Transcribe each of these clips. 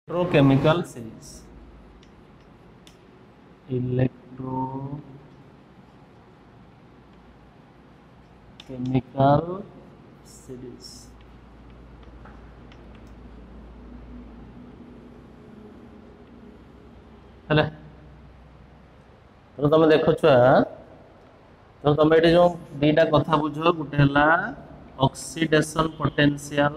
Electrochemical series electrochemical series हेले तो तुम देखो छुआ तो तुम ये जो दीटा कथा बुझ गोटे है ऑक्सीडेशन पोटेंशियल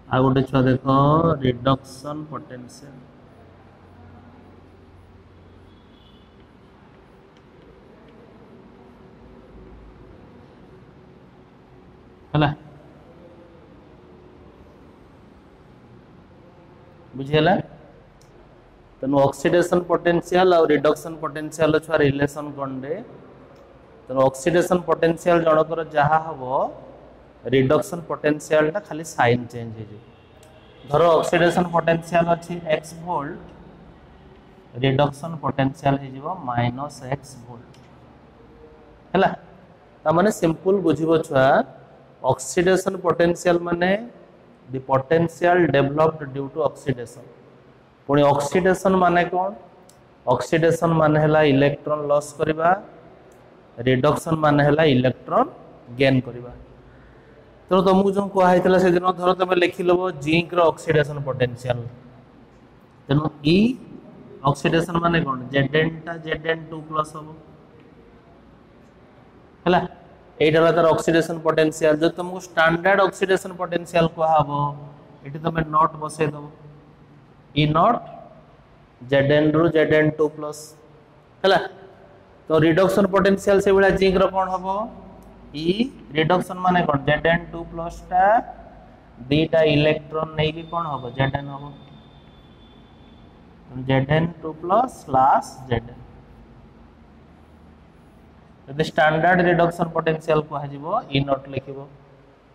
आ गोटे छुआ देख रिडक्शन पोटेंशियल है बुझीगला तेणु ऑक्सीडेशन पोटेंशियल और रिडक्शन पोटेंशियल छुआ रिलेशन कौन दे तेणु ऑक्सीडेशन पोटेंशियल जनकर जहाँ हम रिडक्शन पोटेंशियल टा खाली साइन चेंज हो धर ऑक्सीडेशन पोटेंशियल अच्छी x वोल्ट रिडक्शन पोटेंशियल हो -x वोल्ट है ताने सिंपल बुझिबो छुआ ऑक्सीडेशन पोटेंशियल माने the potential developed due to oxidation पुणी ऑक्सीडेशन माने कौन ऑक्सीडेशन माने हला इलेक्ट्रॉन लॉस करबा रिडक्शन माने हला इलेक्ट्रॉन गेन करबा तो तुमको जो कहला से दिन धर तुम लिखि लब जिंक रो ऑक्सीडेशन पोटेंशियल तेणु ई ऑक्सीडेशन माने कौन Zn2+ हम है यहीटा तार ऑक्सीडेशन पोटेंशियल जो तुमको स्टैंडर्ड ऑक्सीडेशन पोटेंशियल कहब ये तुम नॉट बसई दब ई नॉट Zn रु Zn2+ है तो रिडक्शन पोटेंशियल से भाया जिंक रो कौन हम ई रिडक्शन माने कौन Zn2+ टा दीटा इलेक्ट्रॉन नहीं कि कौन हम Zn हम Zn2+ Zn यदि स्टैंडर्ड रिडक्शन पोटेंशियल कह ई नॉट लिख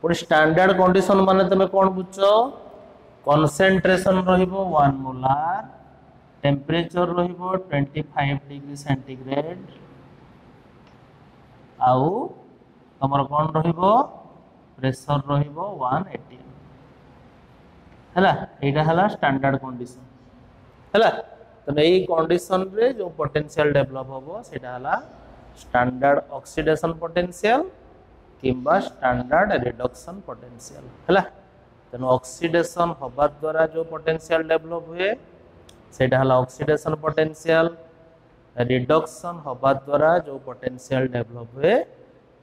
पुणी स्टैंडर्ड कंडीशन माने तुम कौन बुझ कंसंट्रेशन रहिबो 1 मोलार टेम्परेचर रहिबो 25 डिग्री सेंटीग्रेड आउ तमर कौन रहिबो प्रेशर रहिबो 180 हैला एटा हला स्टैंडर्ड कंडीशन हैला तो एई कंडीशन रे जो पोटेंशियल डेवलप होबो सेटा हला स्टैंडर्ड ऑक्सीडेशन पोटेंशियल किंबा स्टैंडर्ड रिडक्शन पोटेंशियल है तेणु ऑक्सीडेशन हवा द्वारा जो पोटेंशियल डेवलप हुए सेटा हला ऑक्सीडेशन पोटेंशियल रिडक्शन हवा द्वारा जो पोटेंशियल डेवलप हुए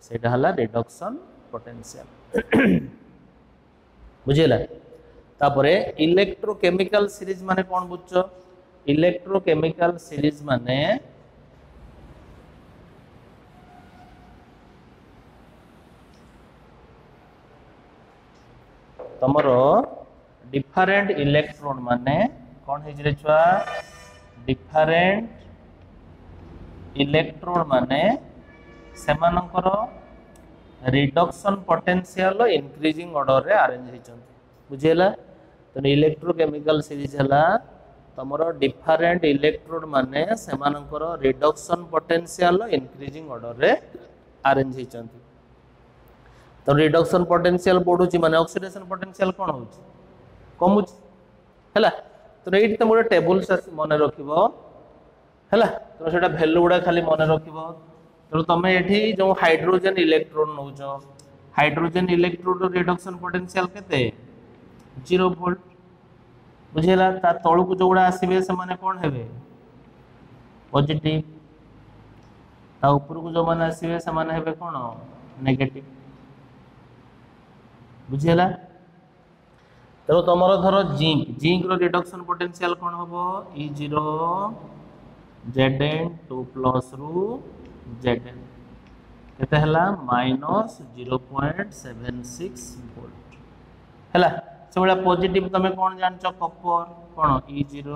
सेटा हला रिडक्शन पोटेंशियल बुझेला तापरे इलेक्ट्रोकेमिकल सीरीज माने कौन बुझ इलेक्ट्रोकेमिकल सीरीज माने तमरो डिफरेंट इलेक्ट्रोड माने कौन है छुआ डिफरेंट इलेक्ट्रोड माने सेमानकर रिडक्शन पोटेंशियल इंक्रीजिंग ऑर्डर रे अरेंज होइछन बुझेला तो इलेक्ट्रोकेमिकल सीरीज हला तमरो डिफरेंट इलेक्ट्रोड माने सेमानकर रिडक्शन पोटेंशियल इंक्रीजिंग ऑर्डर रे अरेंज होइछन तो रिडक्शन पोटेंशियल बढ़ुची माने ऑक्सीडेशन पोटेंशियल कौन हो कमुच है तो ये तुम गोटे टेबुल मन रखिबो है तो सेटा वैल्यू गुड़ा खाली मन रखिबो तो तुम ये जो hydrogen electrode notch hydrogen electrode reduction potential केते 0 वोल्ट बुझेला ता तळु को जोड़ा आसीबे से माने कौन हेबे पॉजिटिव ता ऊपर को जो माने आसीबे से माने हेबे कौन नेगेटिव बुझेला तो तुमर धर जिंक रो रिडक्शन पोटेंशियल कौन हम E0 Zn2+ रु Zn केते हला -0.76 वोल्ट हला से बड़ा पॉजिटिव तमे कौन जानछ कॉपर कौन E0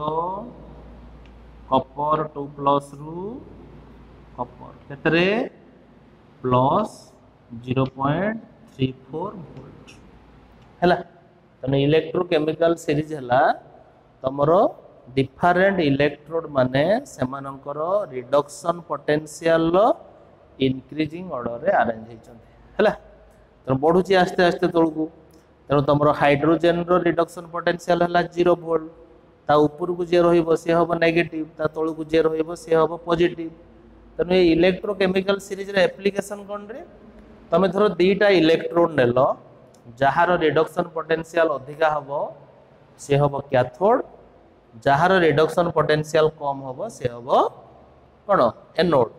कॉपर 2+ रु कॉपर केतरे +0.34 वोल्ट है तेना इलेक्ट्रोकेमिकल सीरीज है तुमर डिफरेंट इलेक्ट्रोड माने सेमानकर रिडक्शन पोटेंशियल इनक्रीजिंग ऑर्डर रे अरेंज है तेणु बढ़ुची आस्ते आस्ते तौक तेणु तुम हाइड्रोजेन रिडक्शन पोटेंशियल है 0 वोल्ट ता ऊपर को जे सी हम नेगेटिव ता तौक जे सी हम पॉजिटिव तेणु ये इलेक्ट्रोकेमिकल सीरीज रे एप्लिकेशन कौन रे तुम धर दीटा इलेक्ट्रोड नेल जार रिडक्शन पोटेंशियल अधिका हम सी हम कैथोड जार रिडक्शन पोटेंशियल कम हम सी हम कौन एनोड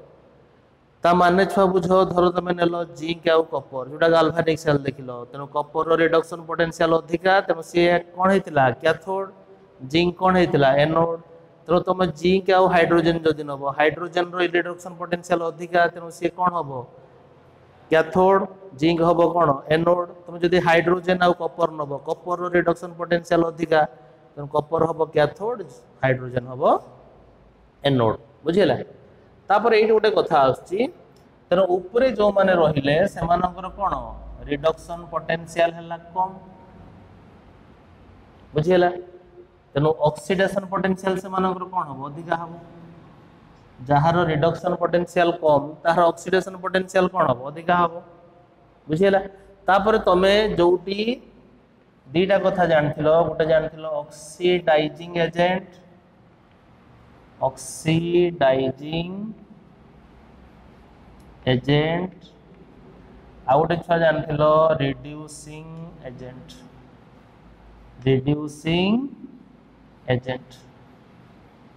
ता माने छुआ बुझ धर तुम नेल जिंक आउ कपर जोटा गाल्वानिक सेल देखिल तेणु कपर रिडक्शन पोटेंशियल अधिका तेणु सी कौन होता कैथोड जिंक कौन होता एनोड तेणु तुम जिंक आउ हाइड्रोजेन जदि नब हाइड्रोजेन रिडक्शन पोटेंशियल अधिका तेणु सी कौन हम कैथोड जिंक हम कौन एनोड तुम जदि हाइड्रोजेन आउ कपर नब कपर रिडक्शन पोटेंशियल अधिका तेणु कपर हम कैथोड हाइड्रोजेन हम एनोड बुझीला तापर ये गोटे कथा आसुची तेणु उपरे जो माने रहिले सेमानकर कौन रिडक्शन पोटेंशियल है कम बुझीला तेणु ऑक्सीडेशन पोटेंशियल से मानकर कौन हम अधिका हम जार रिडक्शन पोटेंशियल कम तार ऑक्सीडेशन पोटेंशियल कौन हम अधिका हम बुझीला तापर तमे जोटी दीटा कथा जानथिलो गोटे जानथिलो ऑक्सीडाइजिंग एजेंट आ गोटे छुआ जानथिलो रिड्यूसिंग एजेंट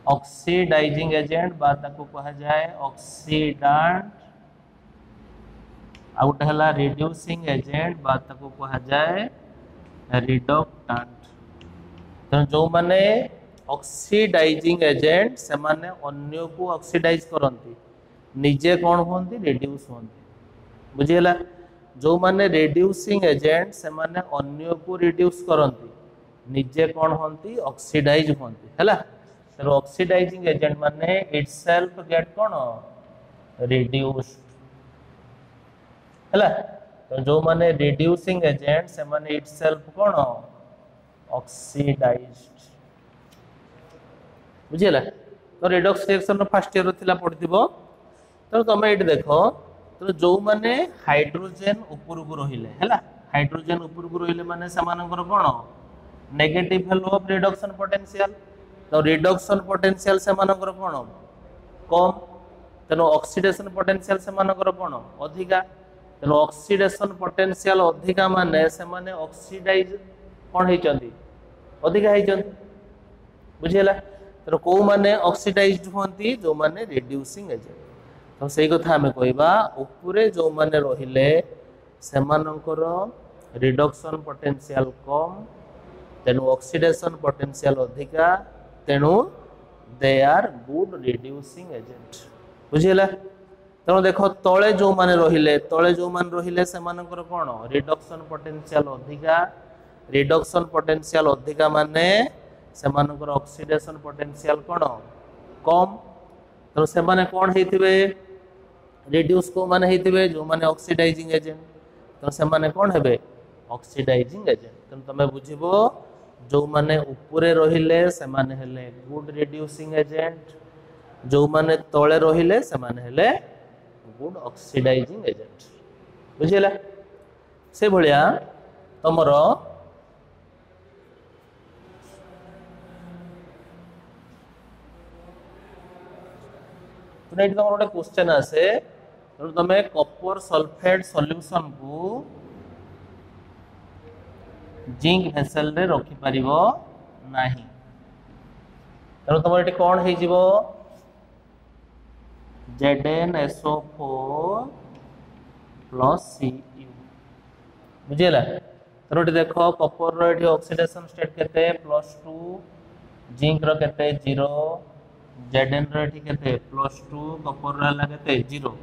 ऑक्सीडाइजिंग एजेंट बा ताको कहा जाए ऑक्सीडांट आ गोटे हला रिड्यूसिंग एजेंट बा ताको कहा जाए रिडक्टांट तो जो माने ऑक्सीडाइजिंग एजेंट से माने अन्य को ऑक्सीडाइज करंती निजे कौन होंती रिड्यूस होंती बुझीला जो माने रिड्यूसिंग एजेंट से माने अन्य को रिड्यूस करंती निजे कौन होंती ऑक्सीडाइज होंती हैला तो ऑक्सीडाइजिंग एजेंट माने इटसेल्फ गेट कौन रिड्यूस्ड हैला तो जो माने रिड्यूसिंग एजेंट से माने इटसेल्फ कौन ऑक्सीडाइज्ड बुझीला तो रिडक्स रिएक्शन फर्स्ट ईयर थिला पड़थिबो तो तुम ये देख तो जो माने हाइड्रोजेन ऊपर को रहिले हैला हाइड्रोजेन ऊपर को रहिले माने समानकर कौन negative value of reduction potential तो रिडक्शन पोटेंशियल से मानकर कौन कम तेणु ऑक्सीडेशन पोटेंशियल से मानकर कौन अधिका तेणु ऑक्सीडेशन पोटेंशियल अधिका माने से माने ऑक्सीडाइज कौन होइचंदी अधिका होइचंदी बुझिला तेणु को माने ऑक्सीडाइज्ड होंती जो माने रिड्यूसिंग एजेंट तो सही कथा आम कहवा उपरे जो माने रहिले सेमानकर रिडक्शन पोटेंशियल कम तेणु ऑक्सीडेशन पोटेंशियल अधिका तेणु they are good reducing agent बुझीला तेणु देख तले जो माने रहिले सेमानकर कौन रिडक्शन पोटेंशियल अधिका रिडक्शन पोटेंशियल अधिका माने सेमानकर ऑक्सीडेशन पोटेंशियल कौन कम तेणु से माने कौन होइथिबे रिड्यूस को माने होइथिबे जो माने ऑक्सीडाइजिंग एजेंट तेणु से माने कौन हेबे ऑक्सीडाइजिंग एजेंट तेणु तमे बुझिबो जो माने ऊपरे रहिले से माने हेले गुड रिड्यूसिंग एजेंट जो माने तळे रहिले से माने हेले गुड ऑक्सीडाइजिंग एजेंट बुझिला से भलिया तमर तो तुम गोटे क्वेश्चन आसे तुम कॉपर सल्फेट सॉल्यूशन को जिंक भेसल रे रखी परिबो नाही तेणु तुम ये कौन हो ZnSO4 प्लस Cu बुझेगा तेणु ये देख कॉपर रो ऑक्सीडेशन स्टेट केते +2 जिंक रो केते 0 Zn रो केते +2 कॉपर रो हला केते 0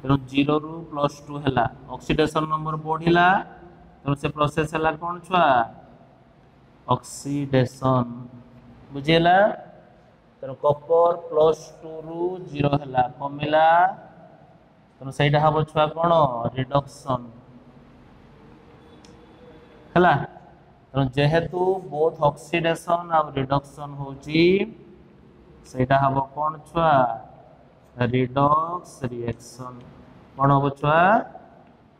तेणु 0 रु +2 हला ऑक्सीडेशन नंबर बढ़िला तेणु से प्रोसेस हला कौन छुआ ऑक्सीडेशन बुझेला तेणु कॉपर +2 रु 0 हला कमिला तेणु सेटा हम छुआ कौन रिडक्शन हला तेणु जेहेतु बोथ ऑक्सीडेशन और रिडक्शन होची सेटा हम कौन छुआ रिडक्स रिएक्शन कौन हम छुआ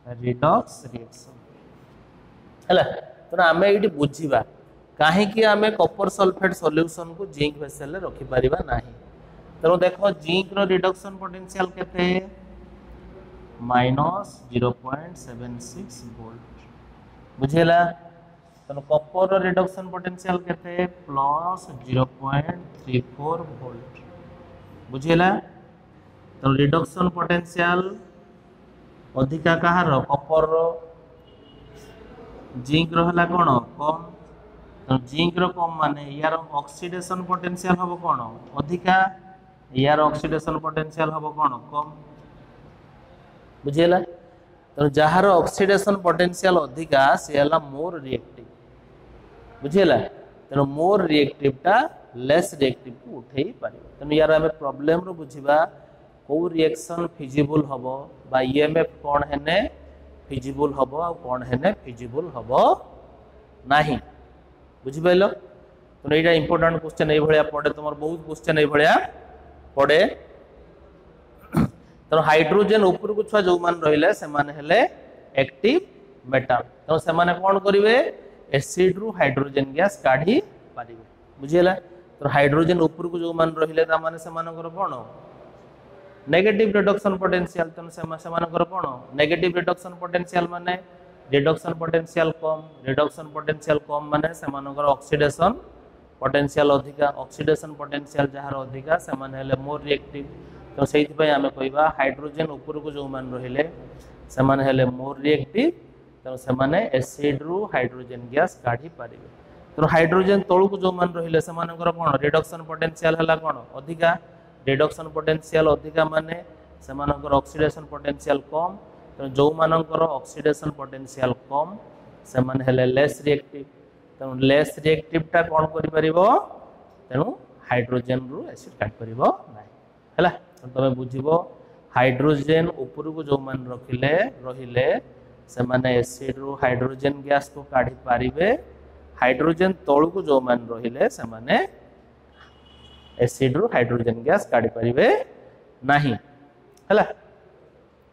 रिडॉक्स रिएक्शन है। तो आम ये बुझा कहीं आम कॉपर सल्फेट सॉल्यूशन को जिंक वेसल रखिपर ना। तेणु देख जिंक रो रिडक्शन पोटेंशियल केते -0.76 वोल्ट बुझेला। तेणु कॉपर रो रिडक्शन पोटेंशियल केते +0.34 वोल्ट बुझेला। तो रिडक्शन पोटेंशियल अधिका कहार कॉपर रो जिंक रहा कौन कम। तो जिंक रो कम माने यार ऑक्सीडेशन पोटेंशियल हम कौन अधिका यार ऑक्सीडेशन पोटेंशियल हम कौन कम बुझेला। तो जार ऑक्सीडेशन पोटेंशियल अधिका सी है मोर रिएक्टिव बुझेला। तेणु मोर रिएक्टिव टा लेस रिएक्टिव को उठे पार। तेणु यार आम प्रॉब्लम रो बुझा कौ रिएक्शन फिजिबल हम बा ईएमएफ कौन है फिजिबल हम आ कौन है फिजिबल हम नहीं बुझिपाल। तेणु यहाँ इंपोर्टाट क्वेश्चन ये पड़े तुम बहुत क्वेश्चन ये पड़े। तेणु हाइड्रोजेन ऊपर को छुआ जो मान रहिले से एक्टिव मेटाल। तेणु से कौन करेंगे एसिड रु हाइड्रोजेन गैस काढ़ी पारे बुझीगला। तो हाइड्रोजेन ऊपर को जो मान रहिले कौन नेगेटिव रिडक्शन पोटेंशियल। तेणु से कौन नेगेटिव रिडक्शन पोटेंशियल माने रिडक्शन पोटेंशियल कम। रिडक्शन पोटेंशियल कम माने से ऑक्सीडेशन पोटेंशियल अधिका। ऑक्सीडेशन पोटेंशियल जहार अधिका से मोर रिएक्टिव। तो से आम कह हाइड्रोजेन ऊपर को जो मान रहिले से मोर रिएक्टिव। तेणु से एसिड रु हाइड्रोजेन गैस काढ़ी पारे। तेणु हाइड्रोजेन तलू को जो मान रहिले से कौन रिडक्शन पोटेंशियल है कौन अधिका। रिडक्शन पोटेंशियल अधिका माने से ऑक्सीडेशन पोटेंशियल कम। तेणु जो मानकर ऑक्सीडेशन पोटेंशियल कम से लेस रिएक्टिव। तेणु लेस रिएक्टिव टा कौन कर तेणु हाइड्रोजेन रु एसिड काट पार है। तुम बुझब हाइड्रोजेन ऊपर को जो मान रखिले रहिले से एसिड रु हाइड्रोजेन गैस को काढ़ी पारे। हाइड्रोजेन तलू को जो मान रहिले से एसिड रु हाइड्रोजेन गैस काढ़ी पारे नहीं है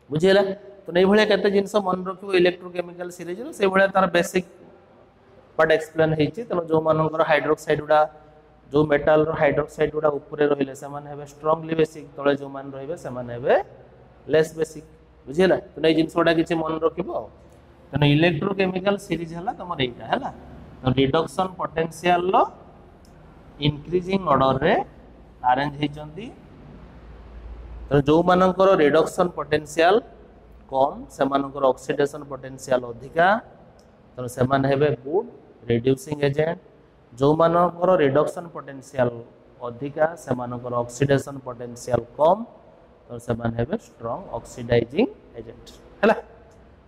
बुझीगला। तो नहीं भाया केते जिनस मन रखिबो इलेक्ट्रोकेमिकल सीरीज रो से भाया तार बेसिक पार्ट एक्सप्लेन हेछि। तेणु जो मानकर हाइड्रोक्साइड गुड़ा जो मेटाल रो हाइड्रोक्साइड गुड़ा ऊपर रहिले से स्ट्रांगली बेसिक तले जो मान रहिबे से लेस बेसिक बुझीगला। तो नहीं जिनस गुड़ा किछि मन रखिबो। तेणु इलेक्ट्रोकेमिकल सीरीज हला तमर एटा हला। तो रिडक्शन पोटेंशियल लो इंक्रीजिंग ऑर्डर रे अरेंज हेचंती। तो जो मानकर रिडक्शन पोटेंशियल कम से ऑक्सीडेशन पोटेंशियल अधिका। तो से गुड रिड्यूसिंग एजेंट। जो मानकर रिडक्शन पोटेंशियल अधिका से ऑक्सीडेशन पोटेंशियल कम। तो से स्ट्रांग ऑक्सीडाइजिंग एजेंट है।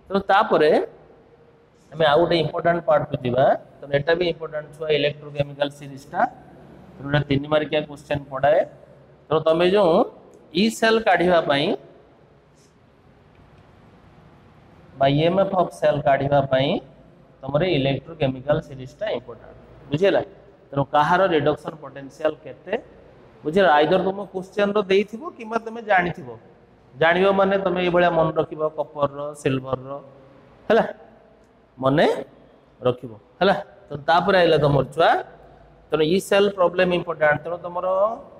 तो तापरे हमें आउ गोटे इंपोर्टेंट पार्ट को जीवा। तो एटा भी इंपोर्टेंट छुआ इलेक्ट्रोकेमिकल सीरीज टा। तो 3 मार्किया क्वेश्चन पढ़ाए। तो तुम जो ई सेल काढ़ा ईएमएफ ऑफ सेल काढ़ा तुम इलेक्ट्रोकेमिकल सीरीज टा इंपोर्टेंट बुझेगा। तेणु कहार रिडक्शन पोटेंशियल केते बुझे आइदर तुम क्वेश्चन रो देइथिबो किबा तुम जानिथिबो। जानिबो माने तुम ए भलिया मन रखिबो कॉपर रो सिल्वर रो हैला मन रखिबो हैला। तो तापर आइला तुम छुआ। तेणु ई सेल प्रॉब्लम इंपोर्टेंट। तेणु तुम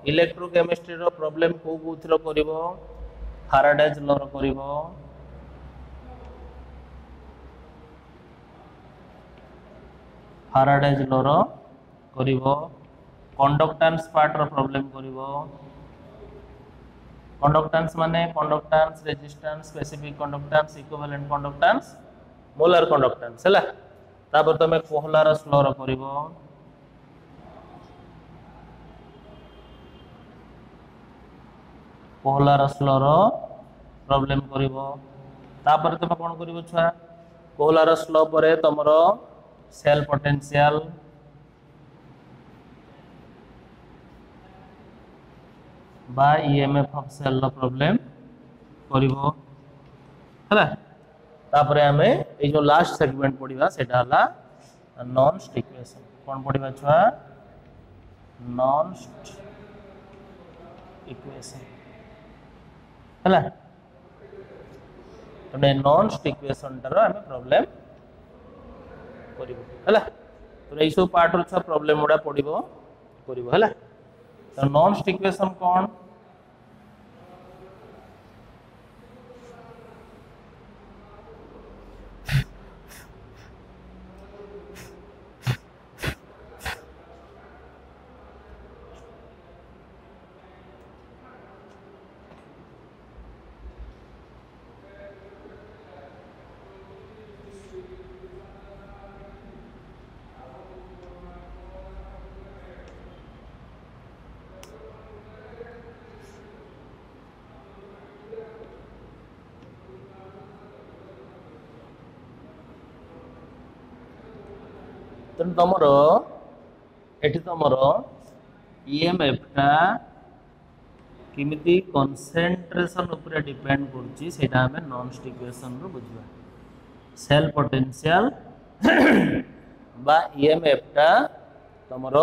इलेक्ट्रोकेमिस्ट्री रो प्रॉब्लम को कोथरो करिवो फैराडेज लॉ रो करिवो। फैराडेज लॉ रो करिवो। कंडक्टेंस पार्ट रो प्रॉब्लम करिवो। कंडक्टेंस माने conductance resistance specific conductance equivalent conductance molar conductance हैला। तापर तुम कोहलारस लॉ रो करिवो। कोहलारस लॉ रो प्रॉब्लम करिवो। तापर तुम कोन करिवो छुआ कोहलारस लॉ परे तुमरो सेल पोटेंशियल बा ईएमएफ ऑफ सेल रो प्रॉब्लम करिवो हैला। तापर हमें ए जो लास्ट सेगमेंट पढ़िबा सेटा हला नॉन इक्वेशन। कोन पढ़िबा छुआ नॉन इक्वेशन हैला। तेणु नॉन स्टिक इक्वेशन टार आम प्रॉब्लम करा तो यही सब पार्ट छुआ प्रॉब्लम गुड़ा पड़ो कर तो नॉन स्टिक इक्वेशन कौन तेणु तुमर एटी तुमर ईएमएफ टा किमिति कंसंट्रेशन ऊपर डिपेंड करछि सेटा हमें नॉन स्टिक इक्वेशन रो बुझबा सेल पोटेंशियल बा ईएमएफ टा तुमर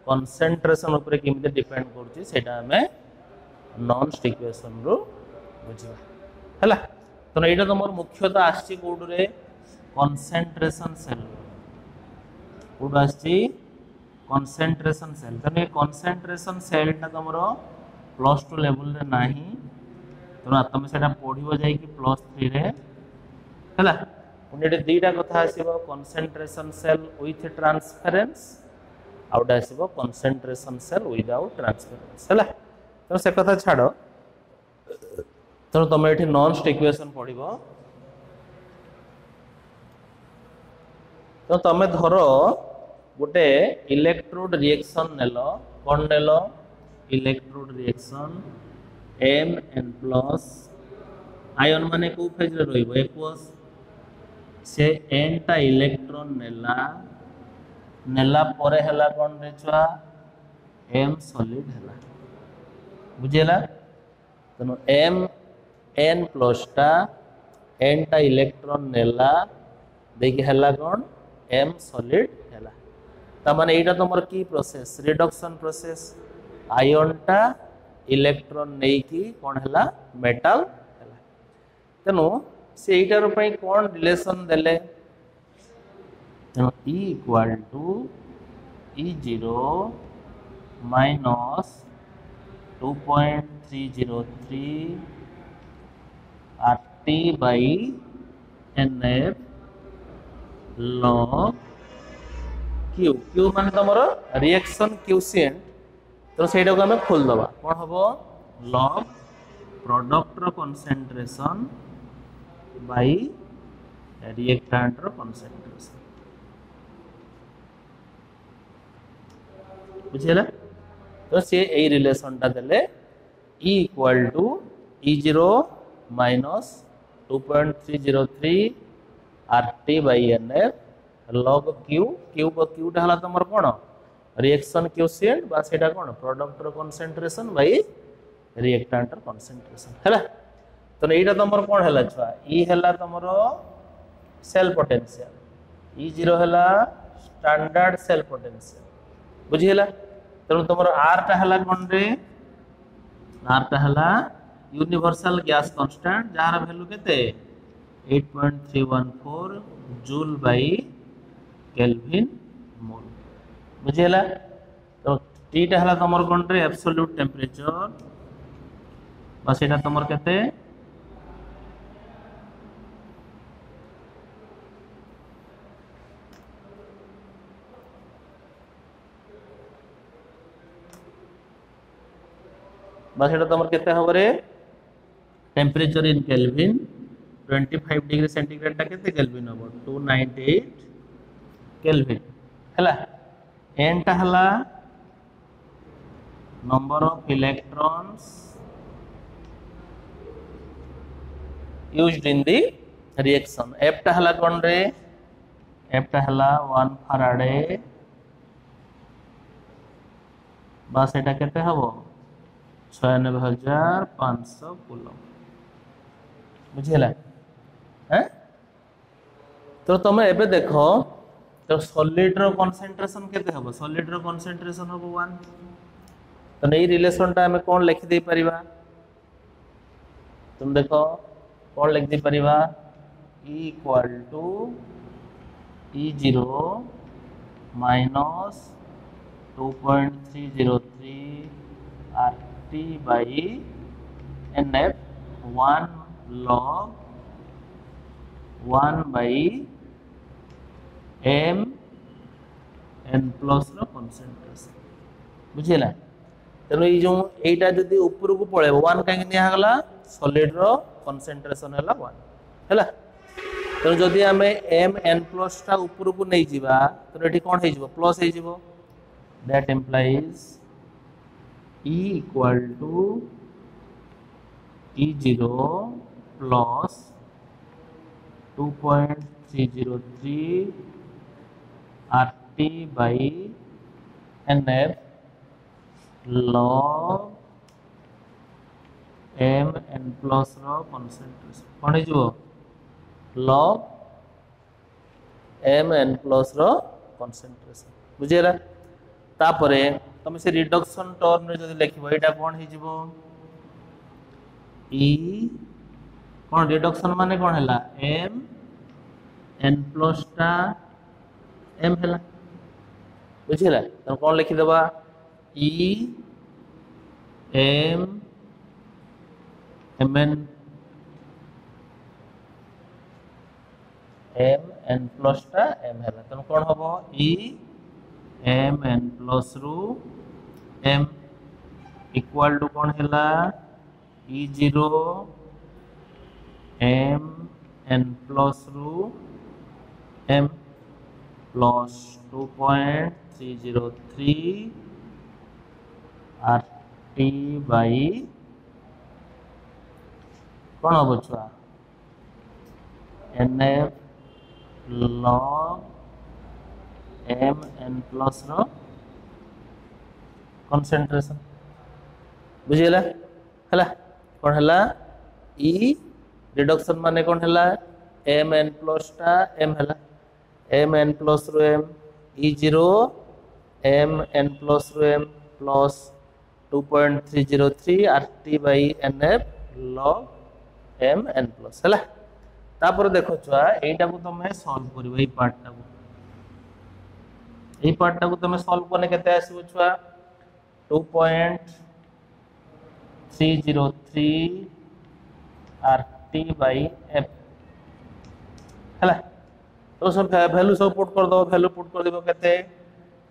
कंसंट्रेशन ऊपर किमिति डिपेंड करछि सेटा हमें नॉन स्टिक इक्वेशन रो बुझबा हला तो एटा तुमर मुख्यतः आछि कोड रे कंसंट्रेशन सेल कोड आछि कंसंट्रेशन सेल तने कंसंट्रेशन सेल टा तुमर +2 लेवल रे नाही तो तुम सेटा पढिबो जाई कि +3 रे हला उनेटे दीटा कथा आसीबो कंसंट्रेशन सेल विथ ट्रांसफरेंस आउट आसीबो कंसंट्रेशन सेल विदाउट ट्रांसफरेंस हला तो से कथा छाडो तो तुम एठी नॉन स्टिक इक्वेशन पढिबो तो तुम धरो गोटे इलेक्ट्रोड रिएक्शन नेलो कोन नेलो इलेक्ट्रोड रिएक्शन Mn+ आयन माने को फेज रे रहइबो एक्वस से n टा इलेक्ट्रॉन नेला परे हला कोन रे छुआ M सॉलिड हला बुझेला तनो Mn+ टा n टा इलेक्ट्रॉन नेला देखि हला कोन M सॉलिड हला ता माने एटा तमर की प्रोसेस रिडक्शन प्रोसेस आयन टा इलेक्ट्रॉन नहीं की कौन है मेटल है तेणु से एटार कौन रिलेशन देले तेणु E equal to E0 minus 2.303 RT by NF log Q Q मान तुम रिएक्शन क्यूशिएंट तो सेटा को हमें खोल दबा कौन हबो लॉग प्रोडक्ट रो कंसंट्रेशन बाय रिएक्टेंट रो कंसंट्रेशन बुझिला तो से ए रिलेशन टा देले E equal to E0 minus 2.303 RT by NF log Q Q को Q टा हला तमर कोन रिएक्शन क्यूशिएंट बा सेटा कोन प्रोडक्ट रो कंसंट्रेशन बाय रिएक्टेंट रो कंसंट्रेशन हैला तो एटा तमर कोन हैला छुआ ई हैला तमर सेल पोटेंशियल E0 हैला स्टैंडर्ड सेल पोटेंशियल बुझिला तनु तमर R टा हैला कोन रे R टा हैला universal gas constant jar value केते 8.314 जूल बाय केल्विन मोल बुझेला तो T टा हला तमर कोन रे एब्सोल्यूट टेंपरेचर बस एटा तमर केते बस एटा तमर केते हबो रे टेंपरेचर इन केल्विन 25 डिग्री सेंटीग्रेड टा केते केल्विन हबो 298 केल्विन हला n टा हला number of electrons used in the reaction f टा हला कोन रे f टा हला 1 फैराडे बस एटा केते हबो 96500 कूलम बुझिला हैं तो तुम एबे देखो तो सॉलिड रो कंसंट्रेशन केते हबो सॉलिड रो कंसंट्रेशन हबो 1 तो नै रिलेशन टा हमें कोन लिखि दे परिबा तुम देखो कौन लिख दी परिवा E equal to E0 minus 2.303 RT by NF 1 log 1 बाई M N प्लस रो कंसंट्रेशन बुझिला। तेणु ये जो एटा जदि ऊपर को पळे 1 कहीं निया गला सॉलिड रो कंसंट्रेशन हैला 1 हैला। तेणु जदि आम एम एन प्लस टा ऊपर को नहीं जीवा तो ये कौन हो प्लस हो that implies E equal to E0 plus 2.303 RT by NF log M N plus रो कंसंट्रेशन कौन हो log M N प्लस रो कंसंट्रेशन बुझेला। तापरे तुम से रिडक्शन टर्म रे जदि लिखिबो एटा कोन हे जिवो E कोन रिडक्शन माने कोन हैला M N प्लस टा M हैला बुझेला। तो कोन लिखि देबा E M M N M N plus टा M हैला। तो कोन हबो E M N प्लस रु M इक्वल टू कोन हैला E0 M N प्लस रु M प्लस 2.303 RT बाई कौन हम छुआ NF log M N plus रो कंसंट्रेशन बुझिला हला। कौन हला E रिडक्शन माने कौन हला M N प्लस टा M हला M N प्लस रो M E0 M N plus रो M plus 2.303 RT by NF log M N plus हला। तापर देखो छुआ एटा को तुम सॉल्व करिवो ए पार्ट को तुम सॉल्व करने केते आसीबो छुआ 2.303 RT बाई F हला। तो सब वैल्यू सब पुट कर दो वैल्यू पुट कर दिबो केते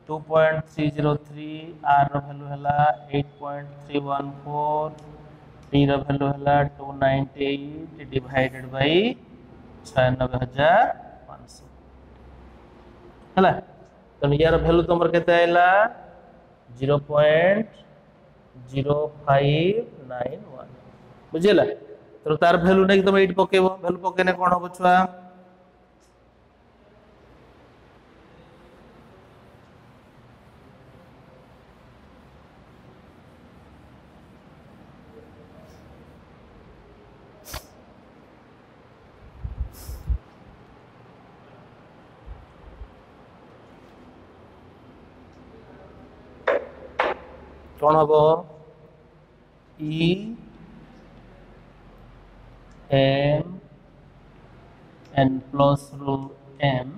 2.303 R रो वैल्यू हला 8.314 T रो वैल्यू हला 298 डिवाइडेड बाई 96,500 हला। तो यार वैल्यू तुमर केते आइला 0.0591 बुझिला। तो तार वैल्यू नै तुम 8 पकेबो वैल्यू पकेने कोन हो छुआ कौन हम E M N प्लस रो M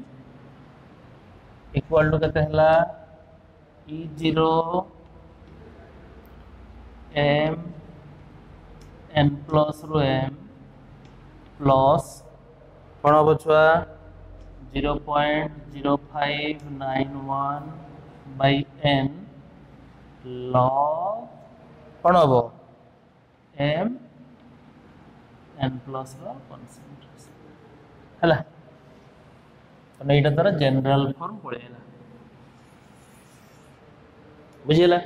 इक्वल टू केते हला E0 M N प्लस रो M प्लस कौन हम छुआ 0.0591 बाई N log कौन हम M N प्लस रो कंसंट्रेशन हला। तो एटा तार जनरल फॉर्म पळेला बुझिला।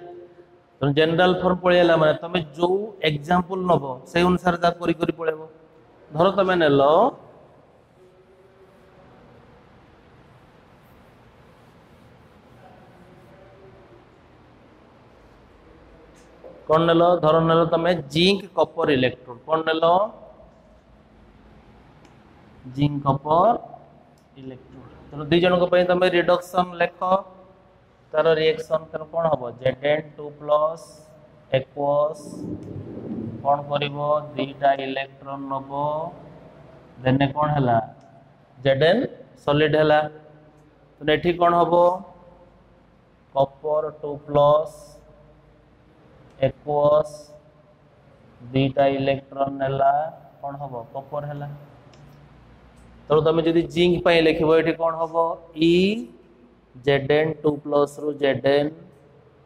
तो जनरल फॉर्म पळेला माने तमे जो एग्जांपल नबो से अनुसार जा करी करी पळेबो। धरो तमे नेलो कौन नेलो धरो नेलो तमे जिंक कॉपर इलेक्ट्रोड कौन नेलो जिंक कॉपर इलेक्ट्रोड। तो दुई जन को पई तमे रिडक्शन लेखो तार रिएक्शन तर कौन हबो Zn2 प्लस एक्वस कौन करिवो दुईटा इलेक्ट्रॉन नबो देन कौन है Zn सॉलिड है तो एठी कौन हम कॉपर 2 प्लस एक्वस दुईटा इलेक्ट्रॉन है कौन हम कॉपर है तो तुम जब जिंक पे लिख ये कौन हम ई Zn 2 प्लस रु Zn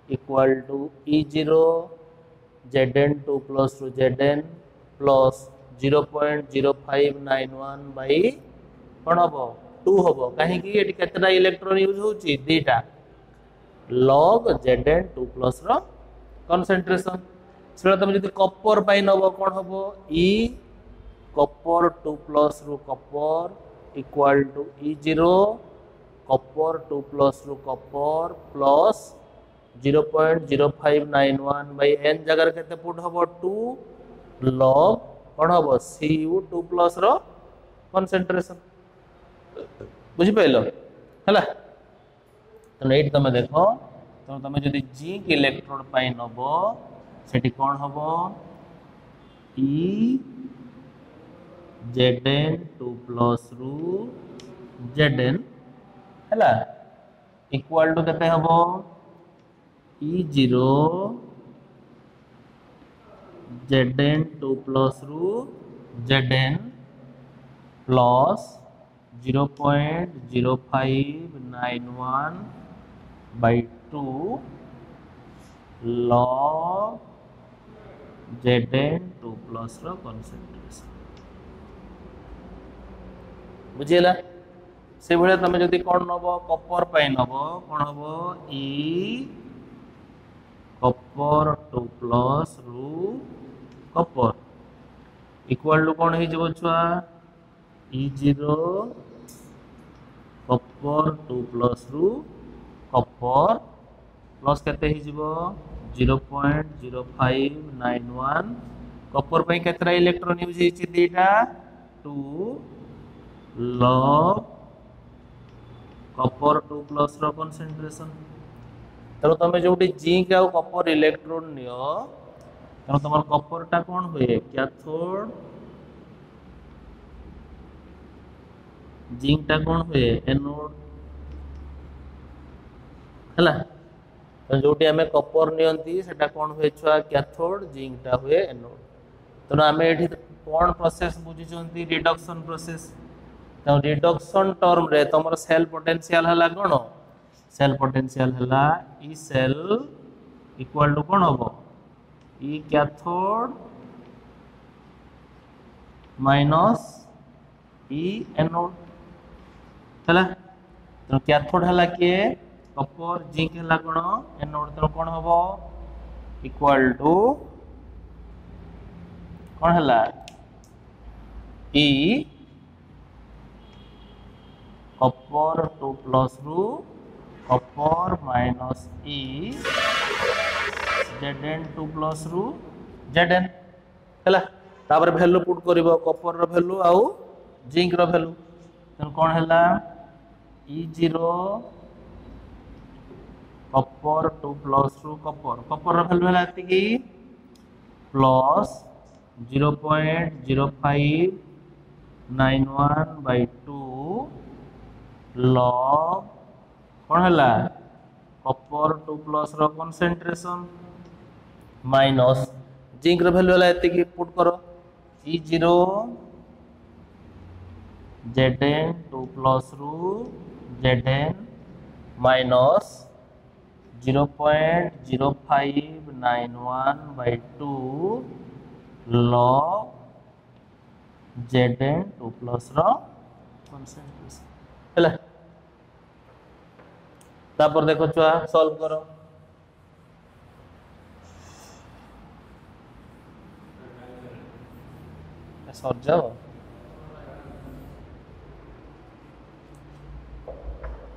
equal to E0 Zn 2 plus रु Zn प्लस 0.0591 बाई कौन हम 2 हम कहीं केतटा इलेक्ट्रॉन यूज होची दीटा log Zn 2 प्लस रो कंसंट्रेशन से तुम जब कॉपर पाई नब कौन हम ई कॉपर 2 प्लस रु copper equal to E0 copper 2 plus रु कॉपर प्लस 0.0591 बाई n जगह केते पुट हम 2 log कौन हम Cu2 प्लस रो कंसंट्रेशन बुझी पाइलो हला तो एट तुम देख तो तुम जब जिंक इलेक्ट्रोड पाई नब सेठी कौन हम ई Zn 2 प्लस रु Zn है इक्वल टू केते हम E0 Zn 2 प्लस रु Zn plus 0.0591 by 2 log Zn 2 plus रो कंसंट्रेशन बुझेला से भाया तुम जब कौन नब कॉपर पाई नब कौन हम ई कॉपर 2 प्लस रु कॉपर इक्वल टू कौन हो छुआ E0 कॉपर 2 प्लस रु कॉपर प्लस केते हो 0.0591 कॉपर पे केतरा इलेक्ट्रॉन यूज होची दीटा 2 log कॉपर 2 प्लस रो कंसंट्रेशन तो तुम जो जिंक आ कॉपर इलेक्ट्रॉन नियो तो तुम कॉपर टा कौन हुए कैथोड जिंक टा कौन हुए एनोड हला तो जोटी हमें कॉपर नियंती सेटा कौन हुए छुआ कैथोड जिंक टा हुए एनोड तो आम ये कौन प्रोसेस बुझी रिडक्शन प्रोसेस तो रिडक्शन टर्म रे तुम सेल पोटेंशियल है कौन सेल पोटेंशियल है ई सेल इक्वल टू कौन हम ई कैथोड माइनस ई एनोड है तो कैथोड है किए कॉपर जिंक है कौन एनोड तो कौन हम इक्वल टू कौन है ई कॉपर 2 प्लस रु copper minus E Zn 2 plus रु Zn है तापर वैल्यू पुट करिवो कॉपर रो वैल्यू आउ जिंक रो वैल्यू तो कौन है E0 कॉपर 2 प्लस रु कॉपर रो वैल्यू है एतिकी प्लस 0.0591 बाई 2 log कौन है कॉपर 2 प्लस रो कंसंट्रेशन माइनस जिंक रो वैल्यू है एतिकी पुट करो E0 Zn 2 प्लस रु Zn minus 0.0591 by 2 log Zn 2 plus रो कंसंट्रेशन है तापर देखो छुआ सॉल्व करो सर जाओ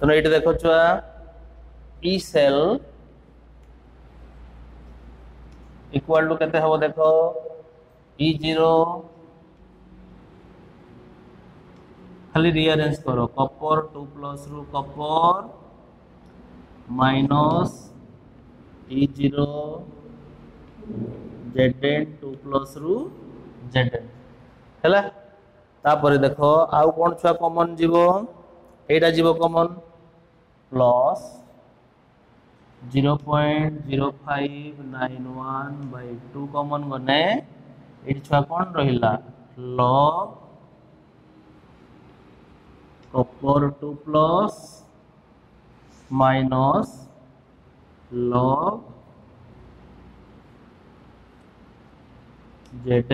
तो ये देखो छुआ ई सेल इक्वल टू कहते हम देखो E0 खाली रीअरेंज करो कॉपर 2 प्लस रु copper minus E0 Zn 2 plus रु Zn है तापर देखो आउ कौन छुआ कॉमन जीवो एटा जीवो कॉमन प्लस 0.0591/2 कॉमन गने ये छुआ कौन रहिला log copper 2 plus minus log Zn 2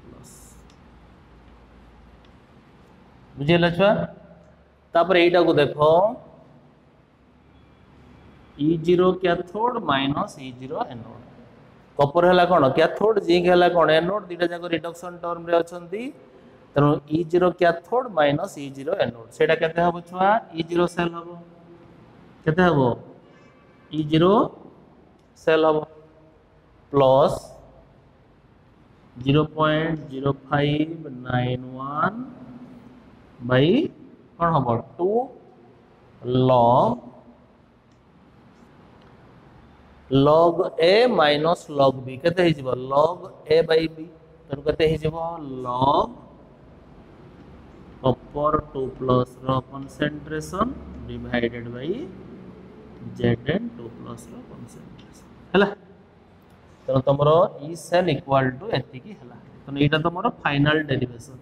plus बुझेला छुआ तापर एटा को देखो E0 cathode minus E0 anode Kapoor है कौन कैथोड जिंक है कौन एनोड दुटा जाक रिडक्शन टर्म रे अछंती तेणु E0 cathode minus E0 anode सेटा केते हबो छुआ E0 सेल हबो केते हबो E0 सेल हबो प्लस 0.0591 बाई कौन हबो 2 log a minus log b केते हे जिवो log a by b तेणु केते हे जिवो log copper 2 plus row concentration divided by Zn 2 plus row concentration हला तेणु तमरो E cell equal to एति की हला तेणु एटा तमरो फाइनल डेरिवेशन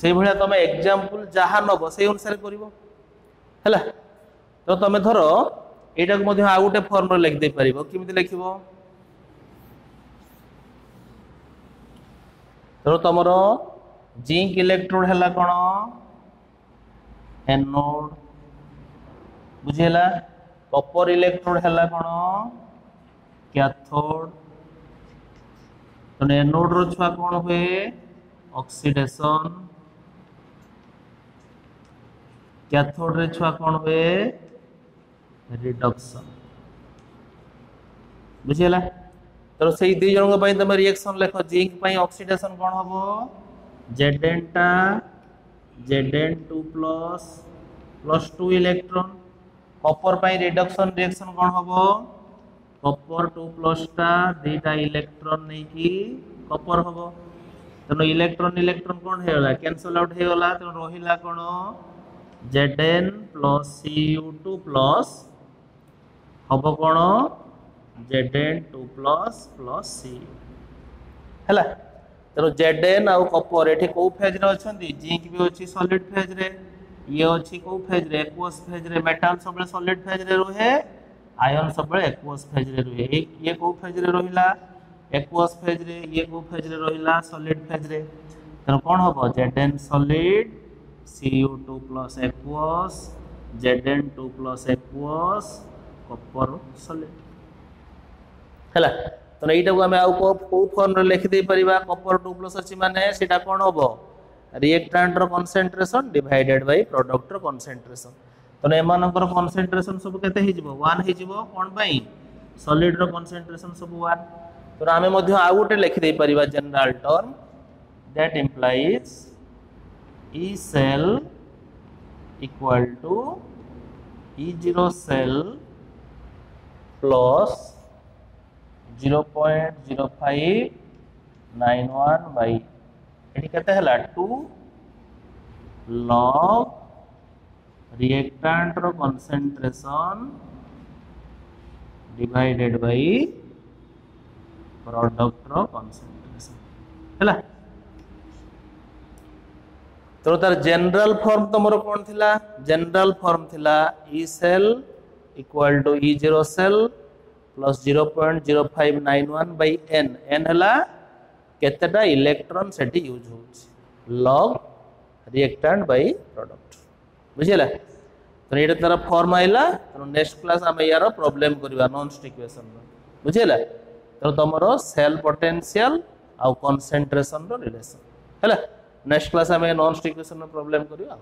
से भलिया तमे एग्जांपल जहा नबो से अनुसार करिवो हला तो तमे धरो एटा को मध्य आ गोटे फॉर्म रे लिख दे परिबो किमिति लिखिबो तो तमरो जिंक इलेक्ट्रोड हला कोन एनोड बुझेला कॉपर इलेक्ट्रोड हला कोन कैथोड तो एनोड रो छुआ कोन होए ऑक्सीडेशन कैथोड रे छुआ कोन होए रिडक्शन बुझेला तो सही दी जन पई तमे रिएक्शन लिखो जिंक पई ऑक्सीडेशन कोन हबो Zn टा Zn2 प्लस 2 इलेक्ट्रॉन कॉपर पई रिडक्शन रिएक्शन कोन हबो कॉपर 2 प्लस टा दुटा इलेक्ट्रॉन नै की कॉपर हबो तनो इलेक्ट्रॉन कोन हेला कैंसल आउट हे गला तो रहिला कोन Zn प्लस Cu2 प्लस हबो कोन Zn2 प्लस Cu हैला तेनो Zn आ कॉपर एठी को फेज रे अछंती जिंक भी अछि सॉलिड फेज रे ये अछि को फेज रे एक्वस फेज रे मेटल सबले सॉलिड फेज रे रहे आयन सबले एक्वस फेज रे रहे ये को फेज रे रहिला एक्वस फेज रे ये को फेज रे रहिला सॉलिड फेज रे तेनो कोन हबो Zn solid Cu2 plus aqueous Zn2 plus aqueous copper solid हैला तो एटा को हमें आउ को फॉर्म रे लिख दे परिबा कॉपर 2 प्लस अछि माने सेटा कोन होबो रिएक्टेंट रो कंसंट्रेशन डिवाइडेड बाय प्रोडक्ट रो कंसंट्रेशन तो एमानकर कंसंट्रेशन सब केते हि जिवो 1 हि जिवो कोन पई सॉलिड रो कंसंट्रेशन सब 1 तो हमें मध्य आउ गोटे लिख दे परिबा general term that implies E cell equal to E0 cell plus 0.0591 by एटी कहते हैं 2 log reactant row concentration divided by product row concentration हैला तो तार जनरल फॉर्म तमरो कोन थिला जनरल फॉर्म थिला E cell equal to E0 cell plus 0.0591 by n n हला केतेटा इलेक्ट्रॉन सेठी यूज होछ log रिएक्टेंट बाय प्रोडक्ट बुझिला तो एटा तार फॉर्म आइला तो नेक्स्ट क्लास हम यार प्रॉब्लम करबा नॉन स्टिक इक्वेशन बुझिला तो तमरो सेल पोटेंशियल आ कंसंट्रेशन रो रिलेशन हैला नेक्स्ट क्लास में नॉन स्टिक इक्वेशन प्रॉब्लम करियो।